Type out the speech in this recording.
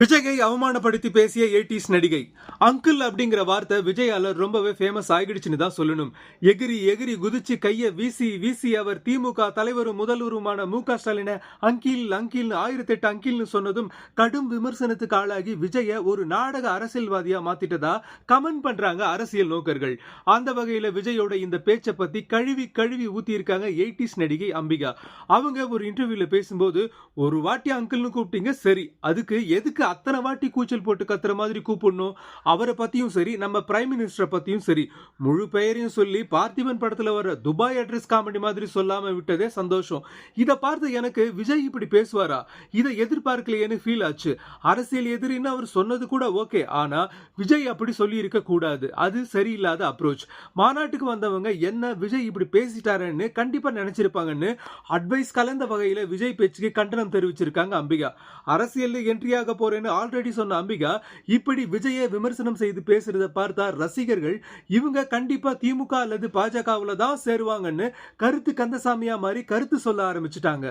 விஜயை அவமானப்படுத்தி பேசிய 80s நடிகை. அங்கிள் அப்படிங்கிற வார்த்தை விஜயால ரொம்பவே ஃபேமஸ் ஆகிடுச்சுன்னு தான் சொல்லணும். எகிரி எகிரி குதிச்சு கைய வீசி வீசி அவர் திமுக தலைவரும் முதல்வருமான மு.க. ஸ்டாலினை அங்கிள் அங்கிள்னு 1008 அங்கிள்னு சொன்னதும் கடும் விமர்சனத்துக்கு ஆளாகி விஜய ஒரு நாடக அரசியல்வாதியா மாத்திட்டதா கமெண்ட் பண்றாங்க அரசியல் நோக்கர்கள். அந்த வகையில விஜயோட இந்த பேச்சை பத்தி கழுவி கழுவி ஊத்தி இருக்காங்க 80s நடிகை அம்பிகா. அவங்க ஒரு இன்டர்வியூல பேசும்போது, ஒரு வாட்டி அங்கிள்னு கூப்பிட்டீங்க சரி, அதுக்கு எதுக்கு அத்தனை வாட்டி கூச்சல் போட்டு கத்துற மாதிரி கூப்பிடணும்? அவரை பத்தியும் சரி, நம்ம பிரைம் மினிஸ்டரை பத்தியும் சரி, முழு பெயரையும் சொல்லி பார்த்திபன் படத்துல வர துபாய் அட்ரஸ் காமெடி மாதிரி சொல்லாம விட்டதே சந்தோஷம். இதை பார்த்து எனக்கு விஜய் இப்படி பேசுவாரா, இதை எதிர்பார்க்கலையேன்னு ஃபீல் ஆச்சு. அரசியல் எதிரின்னு அவர் சொன்னது கூட ஓகே, ஆனா விஜய் அப்படி சொல்லி இருக்க கூடாது. அது சரியில்லாத அப்ரோச். மாநாட்டுக்கு வந்தவங்க என்ன விஜய் இப்படி பேசிட்டாருன்னு கண்டிப்பா நினைச்சிருப்பாங்கன்னு அட்வைஸ் கலந்த வகையில விஜய் பேச்சுக்கு கண்டனம் தெரிவிச்சிருக்காங்க அம்பிகா. அரசியல் என்ட்ரியாக போறேன்னு ஆல்ரெடி சொன்ன அம்பிகா இப்படி விஜயை விமர்சனம் செய்து பேசுறத பார்த்தா ரசிகர்கள் இவங்க கண்டிப்பா திமுக அல்லது பாஜகவுல தான் சேருவாங்கன்னு கருத்து கந்தசாமியா மாதிரி கருத்து சொல்ல ஆரம்பிச்சுட்டாங்க.